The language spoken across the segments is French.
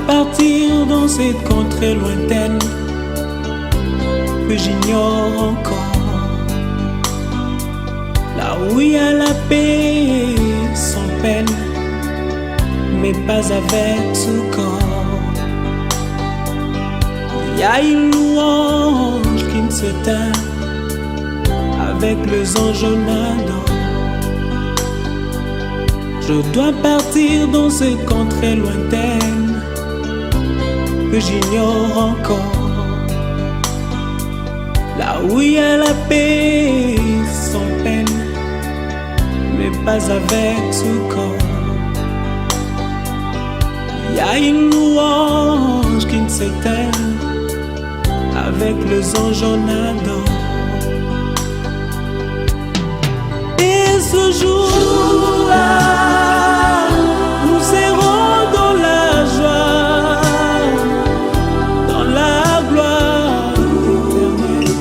partir dans cette contrée lointaine que j'ignore encore, là où il y a la paix sans peine, mais pas avec ce corps. Il y a une louange qui ne se teint avec les anges nadant. Je dois partir dans cette contrée lointaine que j'ignore encore, là où il y a la paix sans peine, mais pas avec ce corps. Il y a une louange qui ne s'éteint avec les anges en adam. Et ce jour-là, nous serons dans la joie, dans la gloire éternelle,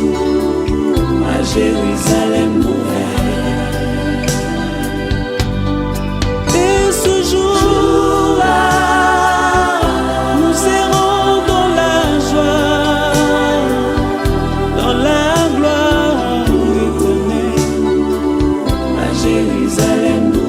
à Jérusalem nouvelle. Et ce jour-là, nous serons dans la joie, dans la gloire éternelle, à Jérusalem nouvelle.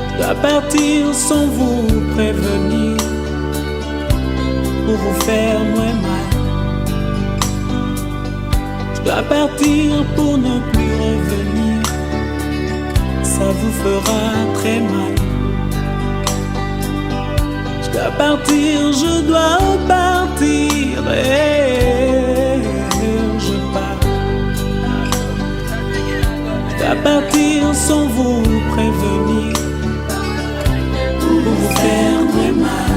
Je dois partir sans vous prévenir, pour vous faire moins mal. Je dois partir pour ne plus revenir, ça vous fera très mal. Je dois partir, je dois partir, et je pars. Je dois partir sans vous prévenir, pour vous faire très mal.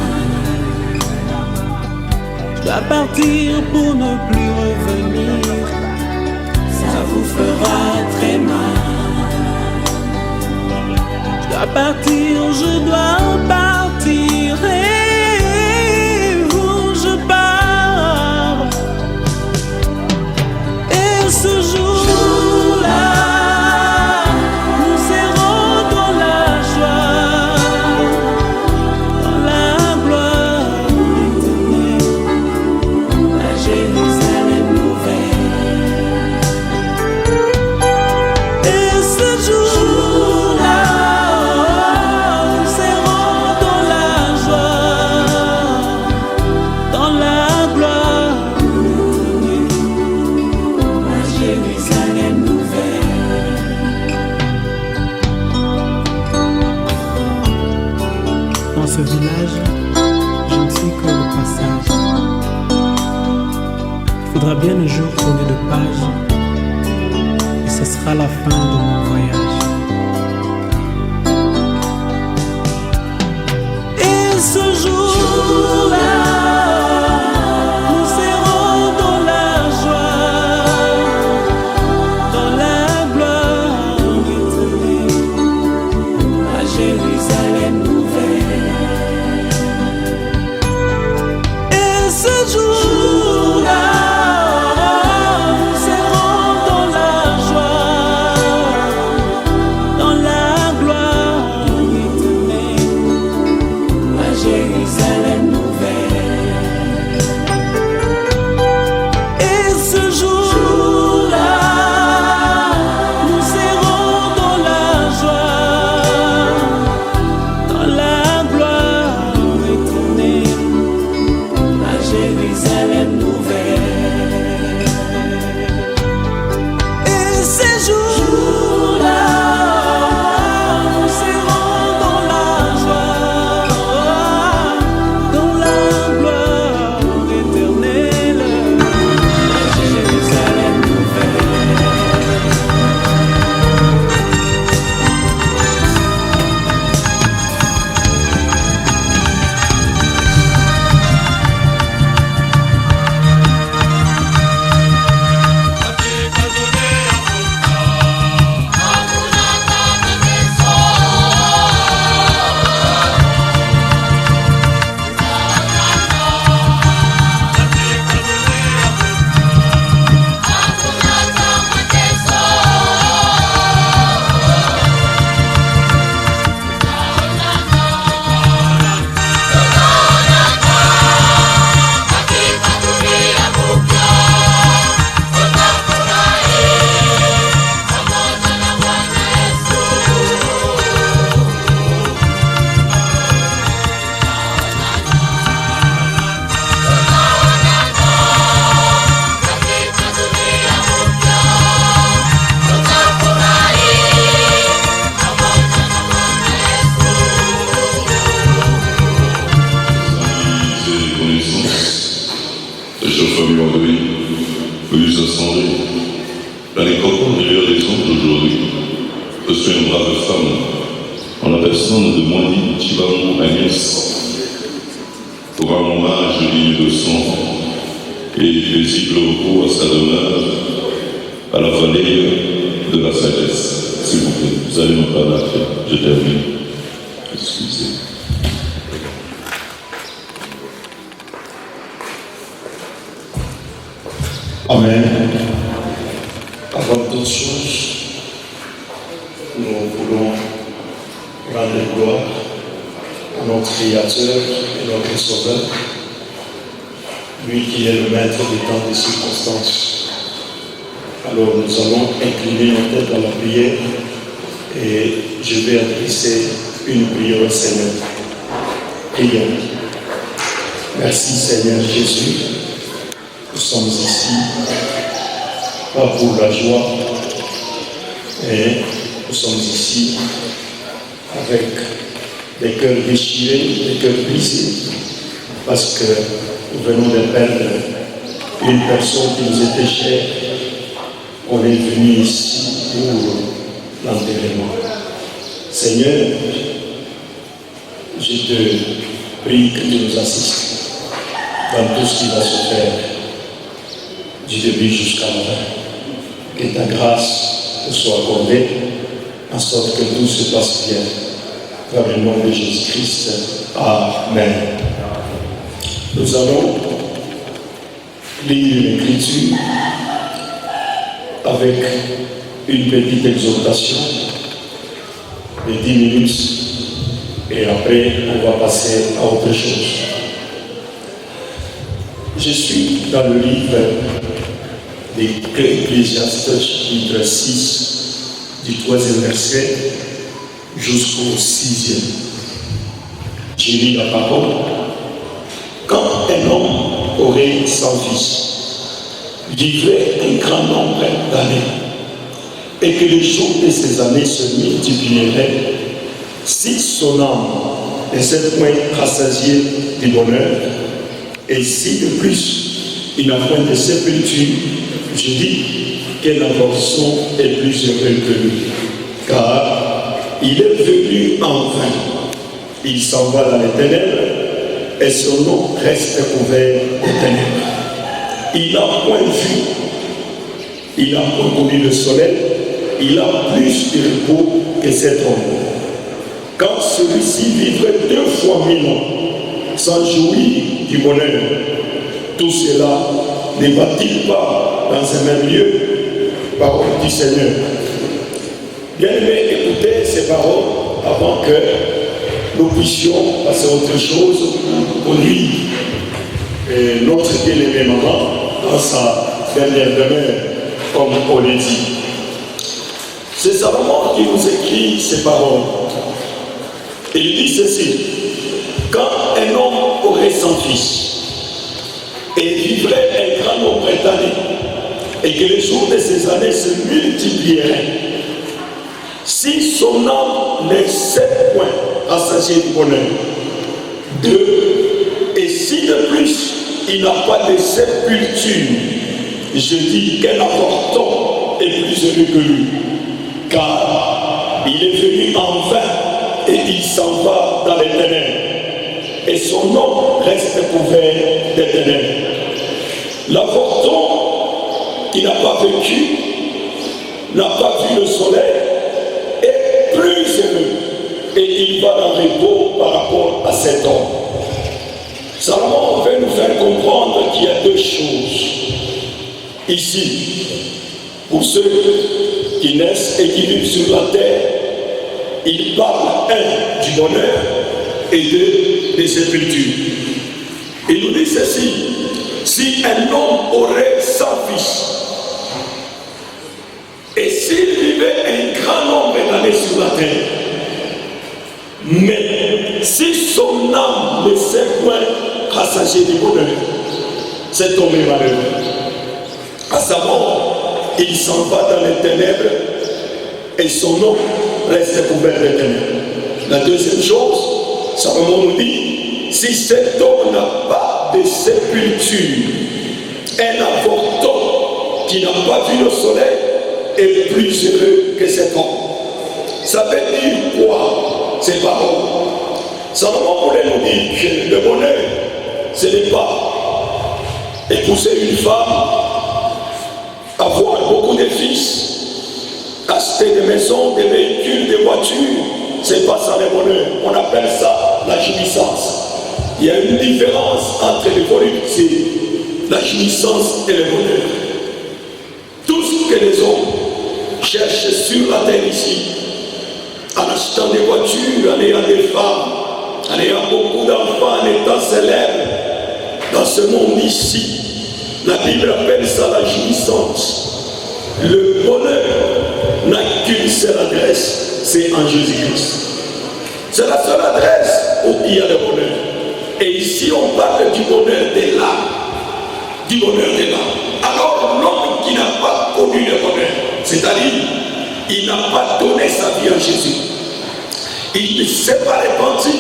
Je dois partir pour ne plus revenir, ça vous fera très mal. Je dois partir, je dois partir, et où je pars. Et ce jour-là, nous serons dans la joie, dans la gloire éternelle, à Jérusalem nouvelle. Et ce jour-là, nous serons dans la joie, dans la gloire éternelle, à Jérusalem nouvelle. Dans ce village, je ne suis que le passage. Il faudra bien un jour tourner de page, et ce sera la fin de mon voyage. Et ce jour-là, nous serons dans la joie, dans la gloire éternelle, à Jérusalem nouvelle. Et ce jour-là, nous serons dans la joie, dans la gloire éternelle, à Jérusalem nouvelle. Et ce jour-là, nous serons dans la joie, dans la gloire éternelle, à Jérusalem famille André, venus assemblés, dans les copons de l'heure des hommes d'aujourd'hui, je suis une brave femme, en la personne de Moini Chibamou Agnès, pour un hommage digne de son et paisible repos à sa demeure, à la vallée de la sagesse. S'il vous plaît, vous allez me parler après, je termine. Excusez. Amen. Avant toute chose, nous voulons rendre gloire à notre Créateur et notre Sauveur, lui qui est le maître des temps et des circonstances. Alors nous allons incliner nos têtes dans la prière et je vais adresser une prière au Seigneur. Prions. Merci Seigneur Jésus. Nous sommes ici, pas pour la joie, mais nous sommes ici avec des cœurs déchirés, des cœurs brisés, parce que nous venons de perdre une personne qui nous était chère. On est venu ici pour l'enterrement. Seigneur, je te prie que tu nous assistes dans tout ce qui va se faire. Du début jusqu'à la fin. Que ta grâce te soit accordée, en sorte que tout se passe bien. Dans le nom de Jésus-Christ. Amen. Nous allons lire l'Écriture avec une petite exhortation de 10 minutes et après on va passer à autre chose. Je suis dans le livre d'Ecclésiaste, chapitre 6, du 3e verset jusqu'au 6e. J'ai lu la parole. Quand un homme aurait 100 fils, vivrait un grand nombre d'années, et que les jours de ces années se multiplieraient, si son âme ne s'est point rassasiée du bonheur, et si de plus il n'a point de sépulture, je dis qu'un avorton est plus heureux que lui, car il est venu en vain. Il s'en va dans les ténèbres, et son nom reste couvert de ténèbres. Il n'a point vu, il n'a point connu le soleil, il a plus de repos que cet homme. Quand celui-ci vivrait 2 fois 1000 ans, sans jouir du bonheur, tout cela ne va-t-il pas dans un même lieu? Parole du Seigneur. Bien aimé, écoutez ces paroles avant que nous puissions passer à autre chose pour lui. Et notre bien-aimé maman dans sa dernière demeure, comme on l'a dit. C'est Salomon qui nous écrit ces paroles. Il dit ceci: quand un homme aurait 100 fils et vivrait un grand nombre d'années, et que les jours de ces années se multiplieraient, si son âme ne s'est point rassasiée du bonheur, 2, et si de plus il n'a pas de sépulture, je dis qu'un avorton est plus heureux que lui, car il est venu en vain et il s'en va dans les ténèbres, et son nom reste couvert des ténèbres. L'avorton qui n'a pas vécu, n'a pas vu le soleil, est plus heureux, et il va dans le repos par rapport à cet homme. Salomon veut nous faire comprendre qu'il y a 2 choses ici. Pour ceux qui naissent et qui vivent sur la terre, il parle 1 du bonheur et 2 des sépultures. Il nous dit ceci: si un homme aurait 100 fils, et s'il vivait un grand nombre d'années sur la terre, mais si son âme ne s'est point rassasiée du bonheur, cet homme est malheureux. À savoir, il s'en va dans les ténèbres et son nom reste couvert de ténèbres. La deuxième chose, Salomon nous dit, si cet homme n'a pas de sépulture, Un avorton qui n'a pas vu le soleil est plus heureux que cet homme. Ça veut dire quoi ces paroles? Salomon voulait nous dire que le bonheur, ce n'est pas épouser une femme, avoir beaucoup de fils, acheter des maisons, des véhicules, des voitures. C'est pas ça le bonheur. On appelle ça la jouissance. Il y a une différence entre les voluptés, la jouissance et le bonheur. Tout ce que les hommes cherchent sur la terre ici, en achetant des voitures, en ayant des femmes, en ayant beaucoup d'enfants, en étant célèbres, dans ce monde ici, la Bible appelle ça la jouissance. Le bonheur n'a qu'une seule adresse, c'est en Jésus-Christ. C'est la seule adresse où il y a le bonheur. Et ici, on parle du bonheur de l'âme. Du bonheur de l'âme. Alors, l'homme qui n'a pas connu le bonheur, c'est-à-dire, il n'a pas donné sa vie à Jésus. Il ne s'est pas repenti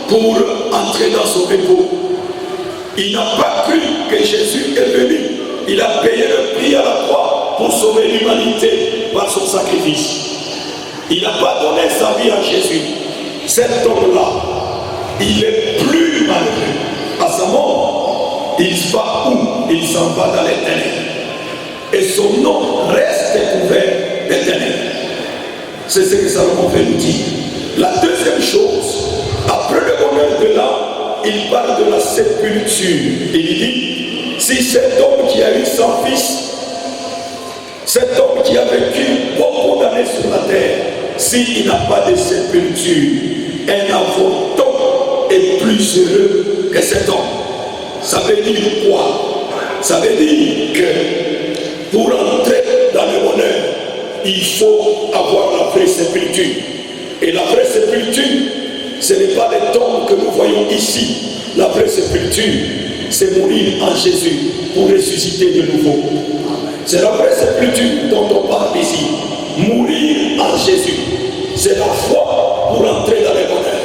pour entrer dans son repos. Il n'a pas cru que Jésus est venu. Il a payé le prix à la croix pour sauver l'humanité par son sacrifice. Il n'a pas donné sa vie à Jésus. Cet homme-là, il est plus malheureux. À sa mort, il va où? Il s'en va dans les ténèbres. Et son nom reste couvert des ténèbres. C'est ce que Salomon veut nous dire. La deuxième chose, après le bonheur de l'âme, il parle de la sépulture. Il dit, si cet homme qui a eu 100 fils, cet homme qui a vécu beaucoup d'années sur la terre, s'il n'a pas de sépulture, un avorton est plus heureux que cet homme. Ça veut dire quoi? Ça veut dire que pour entrer dans le bonheur, il faut avoir la vraie sépulture. Et la vraie sépulture, ce n'est pas les tombes que nous voyons ici. La vraie sépulture, c'est mourir en Jésus pour ressusciter de nouveau. C'est la vraie sépulture dont on parle ici. Mourir en Jésus. C'est la foi pour entrer dans le bonheur.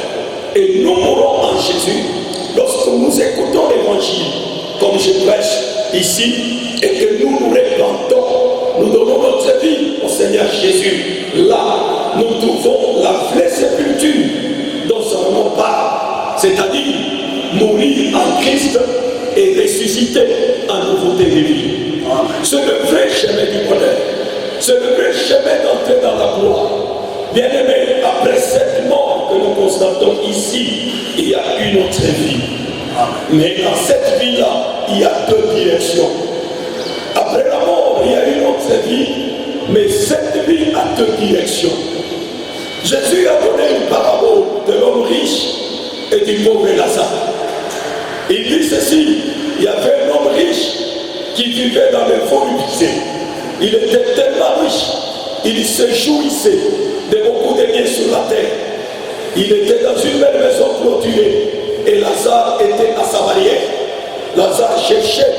Et nous mourons en Jésus lorsque nous écoutons l'évangile, comme je prêche ici, et que nous nous repentons, nous donnons notre vie au Seigneur Jésus. Là, nous trouvons la vraie sépulture dont Salomon parle, c'est-à-dire mourir en Christ et ressusciter en nouveauté de vie. C'est le vrai chemin du bonheur. C'est le vrai chemin d'entrer dans la gloire. Bien-aimés, après cette mort que nous constatons ici, il y a une autre vie. Mais dans cette vie-là, il y a deux directions. Après la mort, il y a une autre vie, mais cette vie a deux directions. Jésus a donné une parabole de l'homme riche et du pauvre Lazare. Il dit ceci, il y avait un homme riche qui vivait dans les voluptés. Il était tellement riche, il se jouissait de beaucoup de biens sur la terre. Il était dans une belle maison clôturée et Lazare était à sa barrière. Lazare cherchait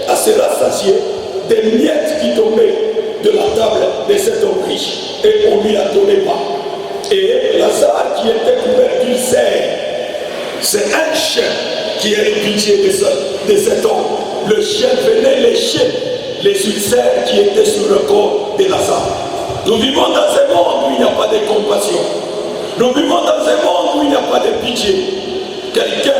à se rassasier des miettes qui tombaient de la table de cet homme riche et on ne lui a donné pas. Et Lazare qui était couvert d'ulcères, c'est un chien qui a eu pitié de cet homme. Le chien venait lécher les ulcères qui étaient sur le corps de Lazare. Nous vivons dans un monde où il n'y a pas de compassion. Nous vivons dans un monde où il n'y a pas de pitié. Quelqu'un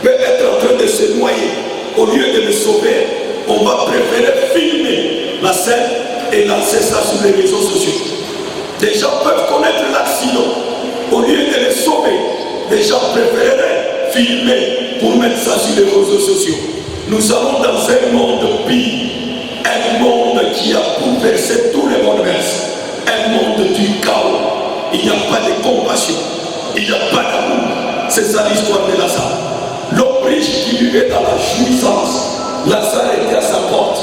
peut être en train de se noyer. Au lieu de le sauver, on va préférer filmer la scène et lancer ça sur les réseaux sociaux. Des gens peuvent connaître l'accident. Au lieu de le sauver, les gens préféreraient filmer pour mettre ça sur les réseaux sociaux. Nous allons dans un monde pire, un monde qui a bouleversé tous les mondes, un monde du chaos. Il n'y a pas de compassion, il n'y a pas d'amour. C'est ça l'histoire de Lazare. L'homme riche qui vivait dans la jouissance, Lazare était à sa porte.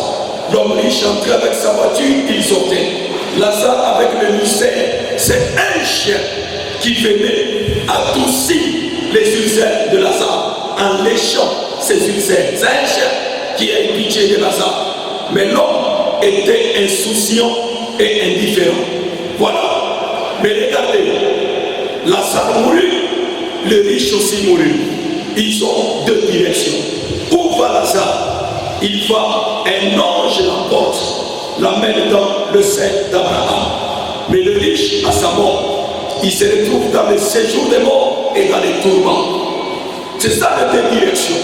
L'homme riche entrait avec sa voiture, il sortait. Lazare avec le ulcère, c'est un chien qui venait adoucir les ulcères de Lazare en léchant ses ulcères. C'est un chien qui a eu pitié de Lazare. Mais l'homme était insouciant et indifférent. Voilà. Mais regardez, Lazare mourut, le riche aussi mourut. Ils ont deux directions. Où va Lazare? il va, un ange l'emporte, l'amène dans le sein d'Abraham. Mais le riche, à sa mort, il se retrouve dans le séjour des morts et dans les tourments. C'est ça la direction.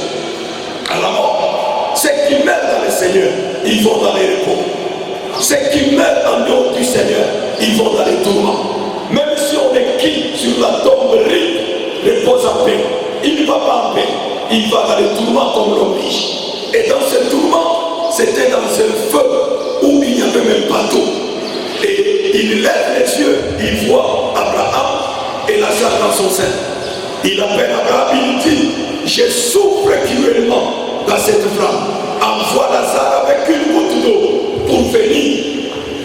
À la mort, ceux qui meurent dans le Seigneur, ils vont dans les repos. Ceux qui meurent en dehors du Seigneur, ils vont dans les tourments. Même si on est quitte sur la tombe riche, repose en paix. Il ne va pas en paix, il va dans les tourments comme l'homme riche. Et dans ce tourment, c'était dans un feu où il n'y avait même pas d'eau. Et il lève les yeux, il voit Abraham et Lazare dans son sein. Il appelle Abraham, il dit, je souffre cruellement dans cette flamme. Envoie Lazare avec une goutte d'eau pour venir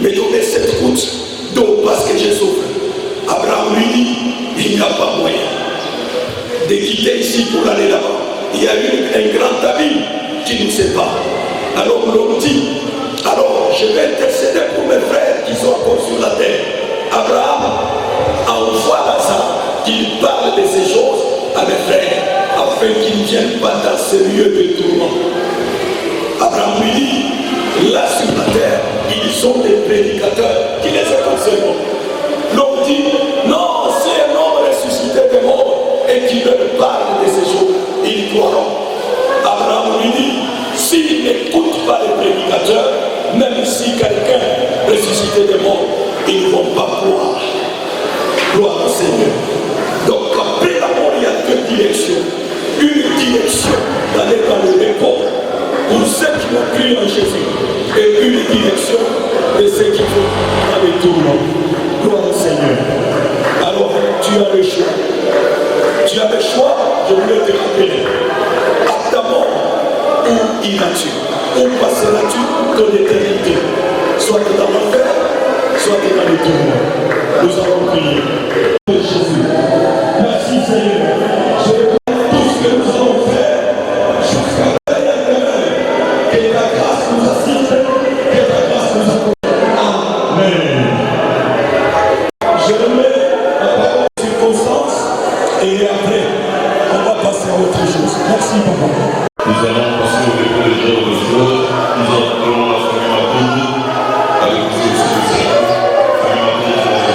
me donner cette goutte d'eau parce que je souffre. Abraham lui dit, il n'y a pas moyen de quitter ici pour aller là-bas. Il y a eu un grand abîme qui nous sépare. Alors l'homme dit, alors je vais intercéder pour mes frères qui sont encore sur la terre. Abraham envoie Lazare qu'il parle de ces choses à mes frères afin qu'ils ne viennent pas dans ce lieu de tourment. Abraham lui dit, là sur la terre, ils sont des prédicateurs qui les accompagnent. L'homme dit, non, c'est un homme ressuscité des morts et qui leur parle de ces choses, ils croiront. Abraham lui dit, s'ils n'écoutent pas les prédicateurs, même si quelqu'un ressuscité des morts, ils ne vont pas croire. Gloire au Seigneur. Donc après la mort, il y a deux directions. Une direction d'aller dans le repos pour ceux qui ont cru en Jésus. Et une direction de ceux qui vont dans les tourments. Gloire au Seigneur. Alors tu as le choix. Tu as le choix, je voulais te rappeler. À ta mort, où iras-tu? Où passeras-tu ton éternité? Soit dans l'enfer, soit dans les tourments. Nous allons prier. Jésus. Merci Seigneur. Tout ce que nous allons faire jusqu'à la dernière, que ta grâce nous assiste, que ta grâce nous accompagne. Amen. Je remets la parole aux circonstances et après, on va passer à autre chose. Merci papa. Nous allons passer au dépôt des œuvres de Dieu. Nous appelons la famille Macondo avec vous aussi. Famille Macondo, vous allez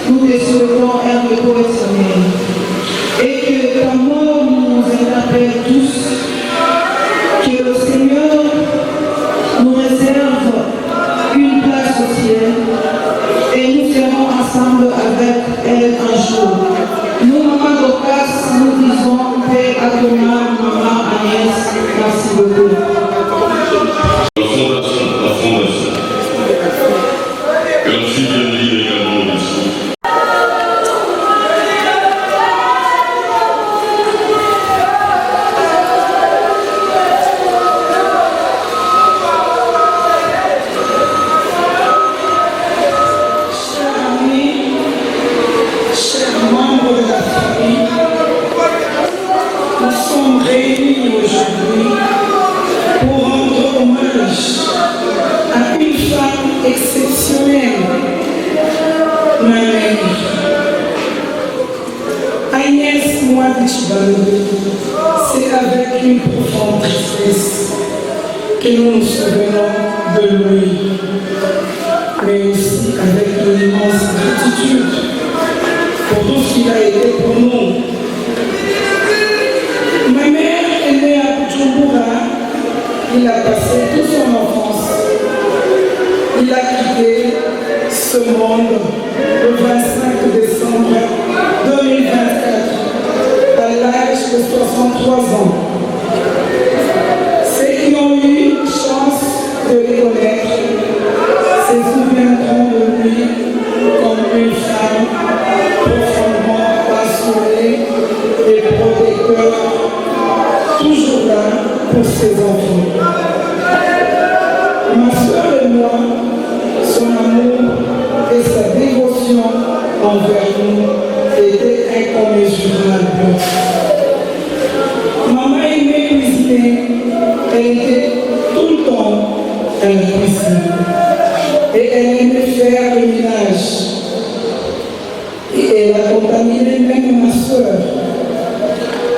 nous te souhaitons un repos éternel. Et que ta mort nous interpelle tous, que le Seigneur nous réserve une place au ciel et nous serons ensemble avec elle un jour. Nous, maman Docas, nous disons paix à Thomas, maman Agnès, merci beaucoup. La fondation. Que la fille vienne lire également le discours. Exceptionnelle, ma mère. Agnès Mouabichibalo, c'est avec une profonde tristesse que nous nous souvenons de lui, mais aussi avec une immense gratitude pour tout ce qu'il a été pour nous. Ma mère est née à Bujumbura, il a passé toute son enfance. Il a quitté ce monde le 25 décembre 2024 à l'âge de 63 ans. Ceux qui ont eu chance de les connaître se souviendront de lui comme une femme profondément passionnée et protecteur, toujours là pour ses enfants. Ma soeur et moi, son amour et sa dévotion envers nous étaient incommensurables. Maman aimait cuisiner, elle était tout le temps à la cuisine. Et elle aimait faire le ménage. Et elle a contaminé même ma soeur.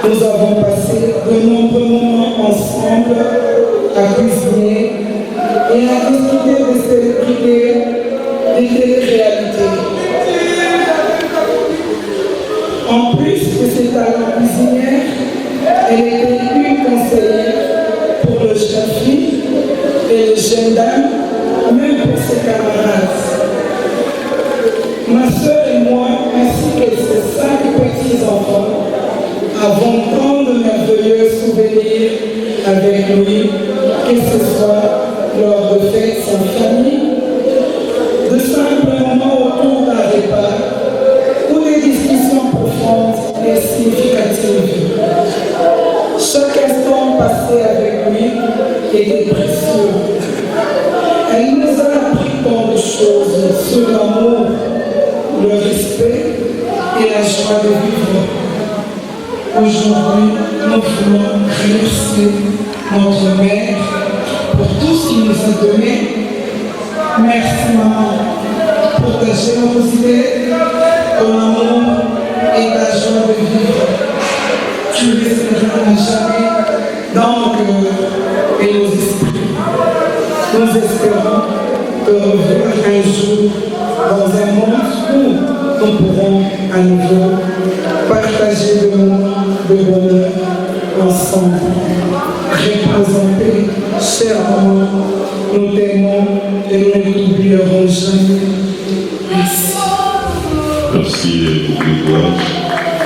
Nous avons passé de nombreux moments ensemble à cuisiner et à discuter des célébrités, des téléréalités. En plus de ses talents cuisinières, elle était une conseillère pour le jeune fille et les jeunes dames, même pour ses camarades. Ma soeur et moi, ainsi que ses 5 petits-enfants, avons tant de merveilleux souvenirs avec lui, que ce soit lors de fêtes en famille, de simples moments autour d'un repas ou des discussions profondes et significatives. Chaque instant passé avec lui était précieux. Elle nous a appris tant de choses sur l'amour, le respect et la joie de vivre. Aujourd'hui, nous voulons remercier notre mère pour tout ce qu'il nous a donné. Merci maman pour ta générosité, ton amour et ta joie de vivre. Tu resteras à jamais dans nos cœurs et nos esprits. Nous espérons te revoir un jour dans un monde où nous pourrons à nouveau partager des moments de bonheur ensemble. Représenter, chère maman, nous t'aimons et nous ne t'oublierons jamais. Merci. Merci pour le courage.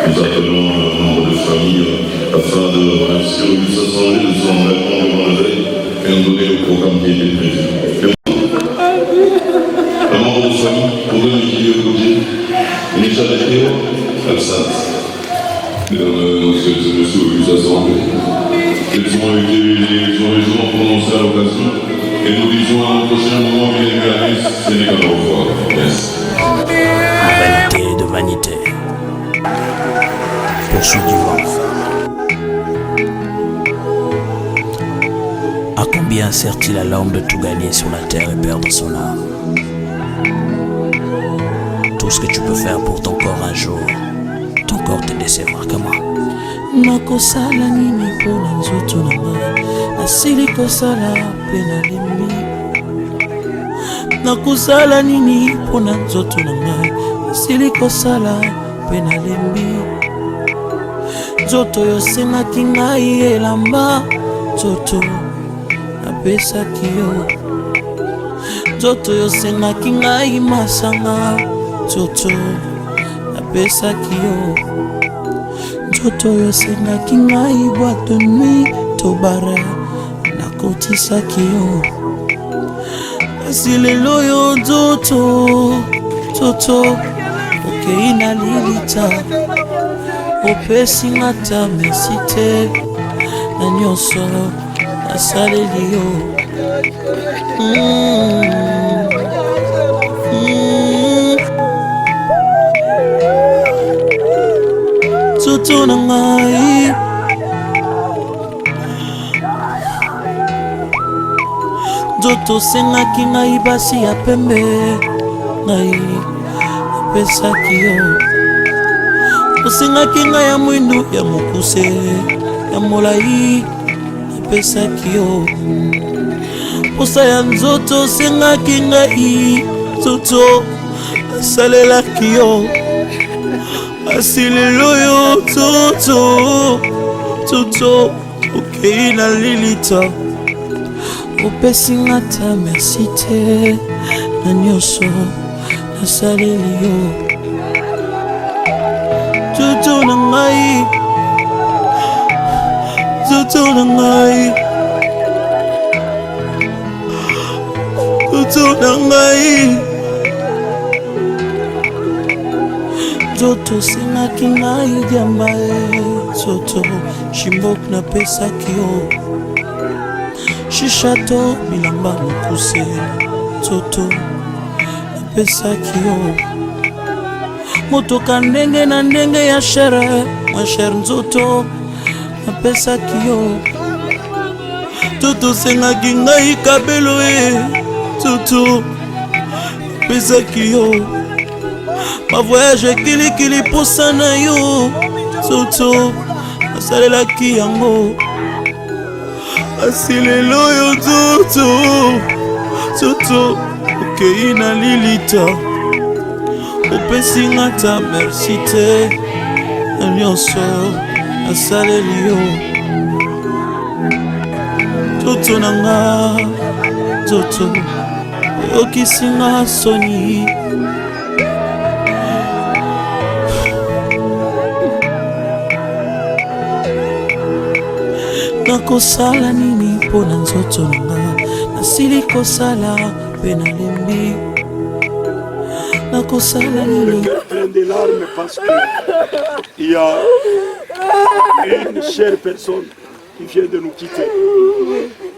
Nous appelons un membre de famille afin de remercier Auguste Assemblée de son engagement devant la veille et nous donner le programme qui était prévu. Un membre de famille, programme équilibré côté, une échelle de Théo, absente. Mesdames, Messieurs Auguste Assemblée, ils ont prononcé à l'occasion et nous disons à notre prochain moment bien aimé Agnès, ce n'est qu'un au revoir. Merci. Vanité de vanité. Poursuite du vent. À combien sert-il à l'homme de tout gagner sur la terre et perdre son âme? Tout ce que tu peux faire pour ton corps un jour, ton corps te décevra. Comment? nakosala nini mpona nzoto na ngai nasili kosala mpe nalembi nakosala nini mpona nzoto na ngai nasili kosala mpe nalembi. Nzoto oyo osengaki ngai elamba, nzoto napesaki yo. Nzoto oyo osengaki ngai masanga, nzoto napesaki yo. Nzoto oyo osengaki ngai boîte de nuit to bare, nakotisaki yo. Kasi lelo oyo nzoto okei na lilita, opesi nga ta merci te na nyonso nasaleli yo. Nzoto na ngai, nzoto osengaki ngai basi ya pembe, ngai napesaki yo. Osengaki ngai ya mwindu ya mokuse ya molai, napesaki yo. Posa ya nzoto osengaki ngai, nzoto nasalelaki yo. Asi lelo yo nzoto okei na lilita, opesi nga ta merci te na nyonso nasaleli yo. Nzoto na ngai, nzoto na ngai, nzoto na ngai. Nzoto osengaki ngai diamba e, nzoto shimbok napesaki yo. Shishato bilamba mokuse, nzoto napesaki yo. Motoka ndenge na ndenge ya shere, ma shere nzoto napesaki yo. Nzoto osengaki ngai kabelo e, nzoto napesaki yo. Ma voyage kilikili posa na yo, nzoto nasalelaki yango. Asi lelo yo nzoto okei na lilita, opesi nga ta merci te na nyonso nasaleli yo. Nzoto na nga, nzoto oyokisi nga soni. Nakosala nini mpona nzoto nanga, nasili kosala mpe nalembi. Nakosala nini? Le cœur plein de larmes parce qu'il y a une chère personne qui vient de nous quitter.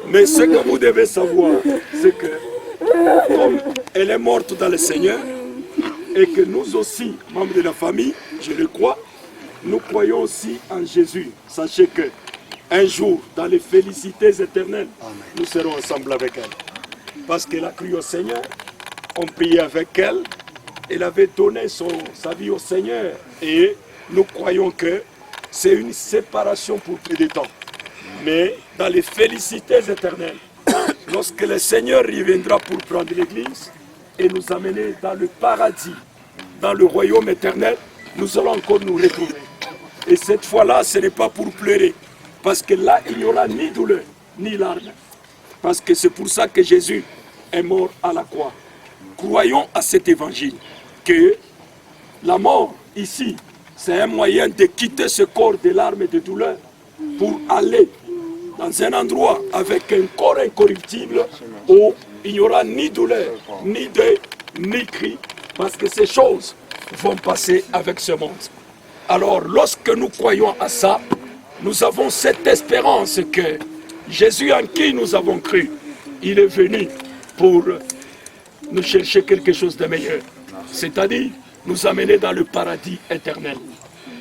Mais ce que vous devez savoir, c'est que comme elle est morte dans le Seigneur, et que nous aussi, membres de la famille, je le crois, nous croyons aussi en Jésus. Sachez que un jour, dans les félicités éternelles, nous serons ensemble avec elle. Parce qu'elle a cru au Seigneur, on priait avec elle, elle avait donné sa vie au Seigneur. Et nous croyons que c'est une séparation pour peu de temps. Mais dans les félicités éternelles, lorsque le Seigneur reviendra pour prendre l'Église et nous amener dans le paradis, dans le royaume éternel, nous allons encore nous retrouver. Et cette fois-là, ce n'est pas pour pleurer. Parce que là, il n'y aura ni douleur, ni larmes. Parce que c'est pour ça que Jésus est mort à la croix. Croyons à cet évangile, que la mort ici, c'est un moyen de quitter ce corps de larmes et de douleur pour aller dans un endroit avec un corps incorruptible où il n'y aura ni douleur, ni deuil, ni cri, parce que ces choses vont passer avec ce monde. Alors, lorsque nous croyons à ça, nous avons cette espérance que Jésus en qui nous avons cru, il est venu pour nous chercher quelque chose de meilleur. C'est-à-dire nous amener dans le paradis éternel.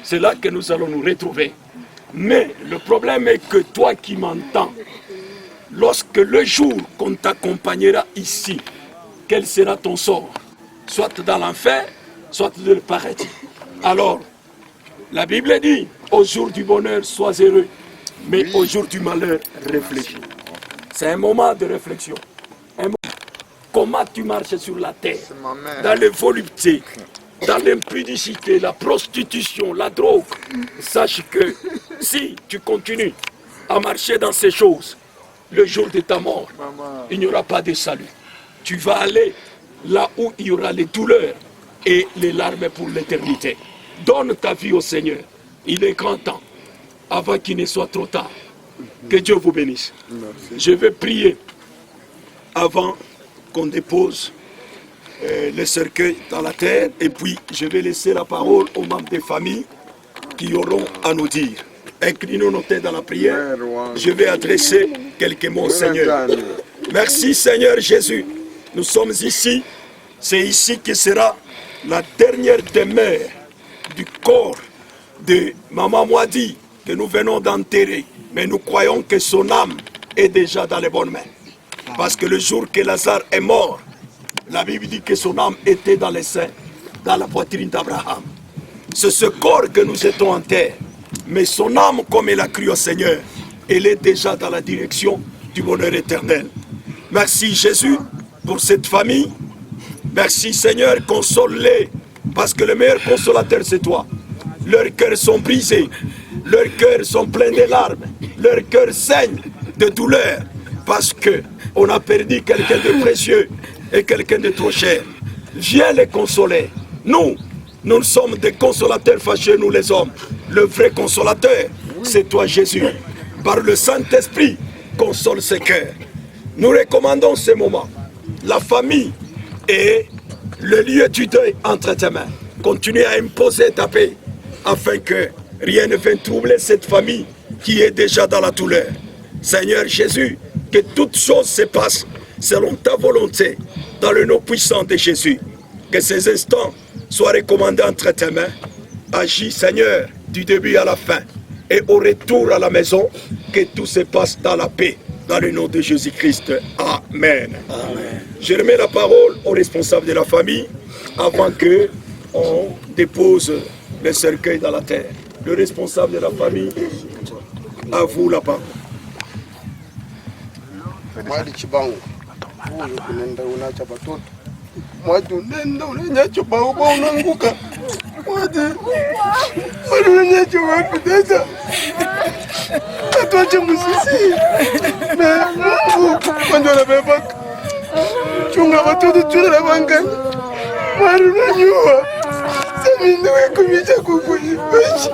C'est là que nous allons nous retrouver. Mais le problème est que toi qui m'entends, lorsque le jour qu'on t'accompagnera ici, quel sera ton sort? Soit dans l'enfer, soit dans le paradis. Alors, la Bible dit, au jour du bonheur, sois heureux, mais au jour du malheur, réfléchis. C'est un moment de réflexion. Comment tu marches sur la terre, dans les voluptés, dans l'impudicité, la prostitution, la drogue, sache que si tu continues à marcher dans ces choses, le jour de ta mort, il n'y aura pas de salut. Tu vas aller là où il y aura les douleurs et les larmes pour l'éternité. Donne ta vie au Seigneur. Il est grand temps, avant qu'il ne soit trop tard. Que Dieu vous bénisse. Je vais prier avant qu'on dépose le cercueil dans la terre, et puis je vais laisser la parole aux membres des familles qui auront à nous dire. Inclinons nos têtes dans la prière. Je vais adresser quelques mots au Seigneur. Merci Seigneur Jésus. Nous sommes ici. C'est ici que sera la dernière demeure du corps de Maman Mwadi que nous venons d'enterrer. Mais nous croyons que son âme est déjà dans les bonnes mains. Parce que le jour que Lazare est mort, la Bible dit que son âme était dans les seins, dans la poitrine d'Abraham. C'est ce corps que nous étions en terre. Mais son âme, comme elle a cru au Seigneur, elle est déjà dans la direction du bonheur éternel. Merci Jésus pour cette famille. Merci Seigneur, console-les. Parce que le meilleur consolateur c'est toi. Leurs cœurs sont brisés. Leurs cœurs sont pleins de larmes. Leurs cœurs saignent de douleur. Parce qu'on a perdu quelqu'un de précieux et quelqu'un de trop cher. Viens les consoler. Nous sommes des consolateurs fâchés, nous les hommes. Le vrai consolateur, c'est toi Jésus. Par le Saint-Esprit, console ces cœurs. Nous recommandons ces moments. La famille et le lieu du deuil entre tes mains. Continue à imposer ta paix, afin que rien ne vienne troubler cette famille qui est déjà dans la douleur. Seigneur Jésus, que toutes choses se passent selon ta volonté, dans le nom puissant de Jésus. Que ces instants soient recommandés entre tes mains. Agis Seigneur, du début à la fin. Et au retour à la maison, que tout se passe dans la paix. Dans le nom de Jésus-Christ. Amen. Amen. Je remets la parole aux responsables de la famille avant qu'on dépose le cercueil dans la terre. Le responsable de la famille, à vous la parole. Mwadi Chibangu, huyu kunenda unacha batoto. Mwadi unenda unanyacho bauba unanguka. Mwadi unanyacho wakuteza. Atuache musisi. Na Mungu kwanza anabebaka. Chunga watoto chunga na wangani. Mwadi unanyua. Sami ndiwe kumicha kukujibashi.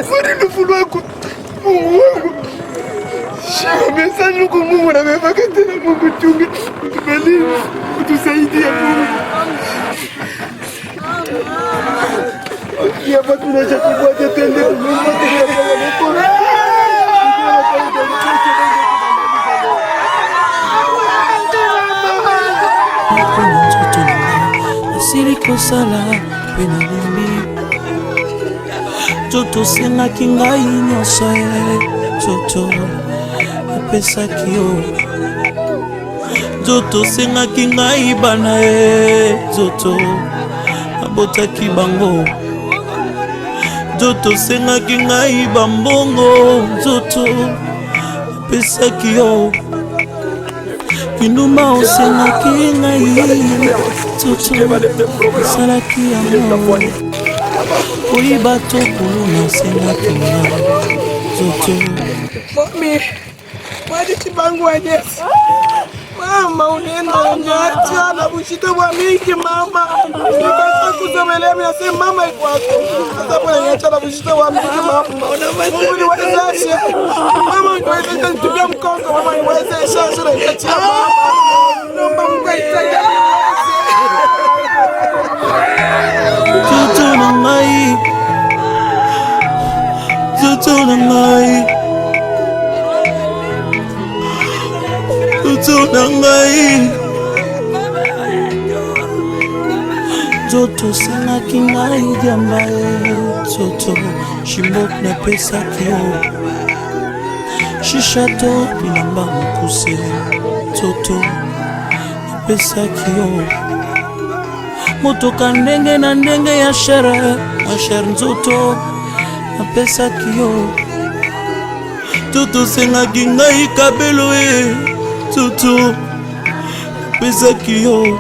Mwadi nufulu wako. Mungu wangu. Mensagem com Mungu na beba katena Mungu chunga tubali kutusaidia Mungu. Kia watu na chakubwa tende Mungu tunakuomba. Asili kosala pena limbi. Toto senga kingai nyonso toto. Pesaki yo Zoto sengaki ngai bana Zoto abotaki bango Zoto sengaki ngai bambongo Zoto pesaki yo Kinuma osengaki ngai Zoto salaki yango Oyiba tokulu sengaki ngai Zoto Mami, Mwadi Chibangu wa Yesu. Mama, unaenda unyacha na bushito wa mingi mama. Nikasa kuzomelea mimi nasema mama iko hapo. Sasa bwana unyacha na bushito wa mingi mama. Mungu ni wezeshe. Mama ni wezeshe tupia mkongo mama ni wezeshe shule ikachia mama. Naomba Mungu aisaidie. Tutu na ngai. Tutu na ngai. Tutu na ngai. Zoto sengaki ngai diamba Zoto shimbok na pesaki yo Shishato bilamba mokuse Zoto na pesaki yo Motoka ndenge na ndenge ya shere Zoto na pesaki yo Zoto sengaki ngai kabelo Zoto pesaki yo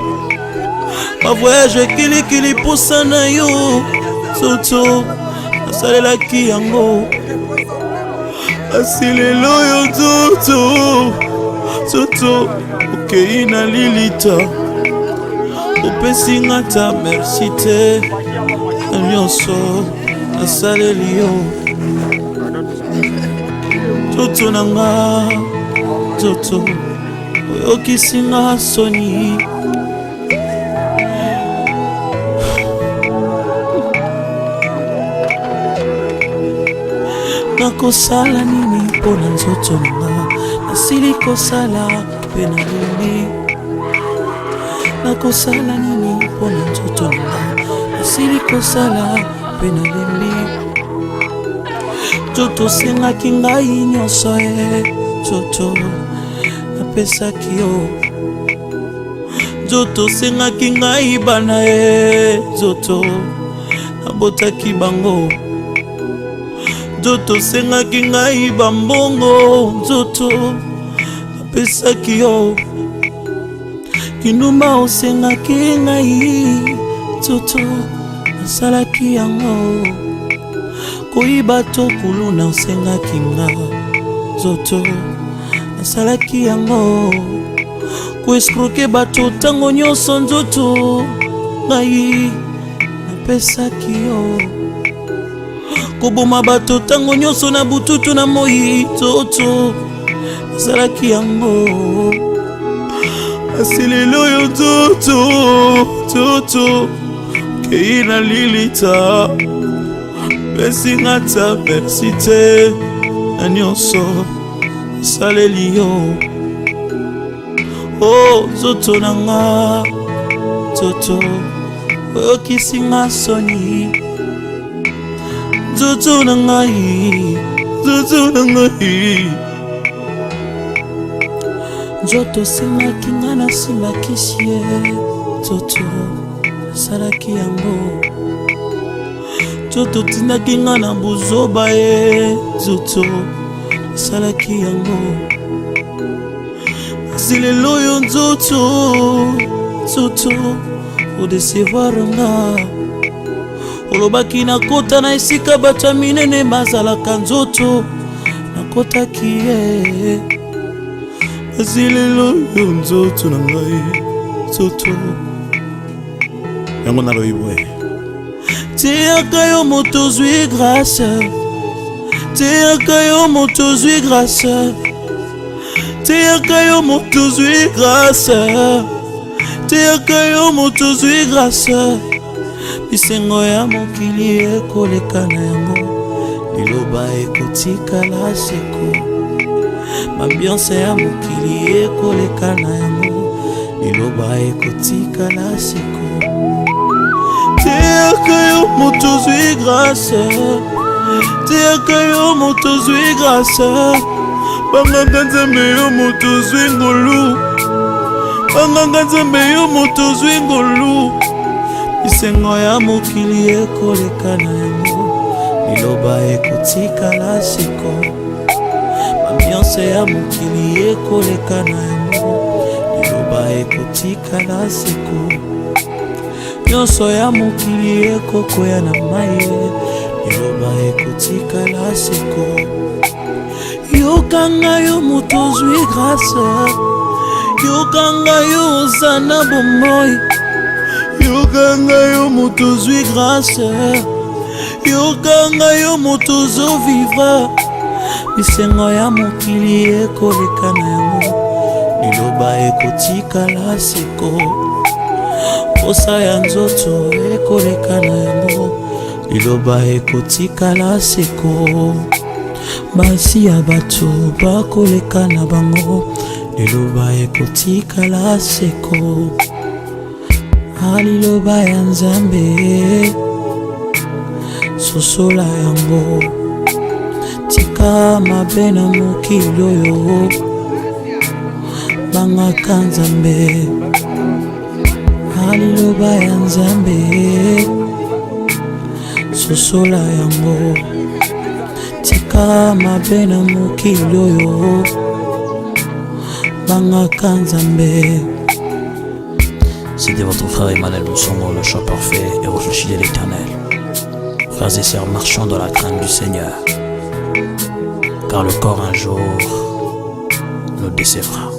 ma voyage kilikili posa na yo Toto nasalelaki yango asi lelo yo Toto okei na lilita opesi nga ta merci te na nyonso nasaleli yo Toto nanga Toto oyokisi nga soni nakosala nini mpona nzoto nanga nasili kosala mpe nalembi nakosala nini mpona nzoto nanga nasili kosala mpe nalembi Toto sengaki ngai nyonso Toto napesaki yo Toto sengaki ngai bana Toto nabotaki bango Toto sengaki ngai bambongo Toto napesaki yo kinuma osengaki ngai Toto nasalaki yango koyiba to kuluna osengaki nga Toto nasalaki yango koeskroke bato tango nyonso nzoto ngai napesaki yo koboma bato tango nyonso na bututu na moi Toto nasalaki yango asi lelo yo Toto kei na lilita pesi nga ta merci te na nyonso nasaleli yo Toto nanga Toto oyokisi nga soni Toto nangai nzoto sengaki nga nasimbakisi ye Toto nasalaki yango Toto tindaki nga na buzoba ye Toto nasalaki yango asi lelo yo Toto odecevoir nga olobaki nakota na esika bato ya minene bazalaka nzoto nakotaki ye asi lelo yo nzoto na ngai Toto yango naloyibwe teyaka yo moto zwi grâce teyaka yo moto zwi grâce teyaka yo moto zwi grâce teyaka yo moto zwi grâce bisengo ya mokili ekoleka na yango liloba ekotikala seko mambiance ya mokili ekoleka na yango liloba ekotikala seko teyaka yo moto zwi grâce teyaka yo moto zwi grâce banganga nzambe yo moto zwi ngolu banganga nzambe yo moto zwi ngolu bisengo ya mokili ekoleka na yango liloba ekotikala seko ambiance ya mokili ekoleka na yango liloba ekotikala seko nyonso ya mokili ekokoya na mai liloba ekotikala seko yokanga yo moto zwi grâce yokanga yo oza na bomoi yokanga yo moto zwi grâce yokanga yo moto zovivre bisengo ya mokili ekoleka na yango liloba ekotikala seko posa ya nzoto ekoleka na yango liloba ekotikala seko basi ya bato bakoleka na bango liloba ekotikala seko aliloba ya nzambe sosola yango tika mabe na mokili oyo bangaka nzambe aliloba ya nzambe sosola yango tika mabe na mokili oyo bangaka nzambe C'était votre frère Emmanuel Moussongo, le choix parfait et réfléchi de l'Éternel. Frères et sœurs, marchons dans la crainte du Seigneur, car le corps un jour nous décevra.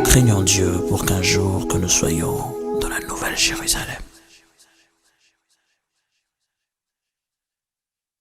Craignons Dieu pour qu'un jour que nous soyons dans la nouvelle Jérusalem.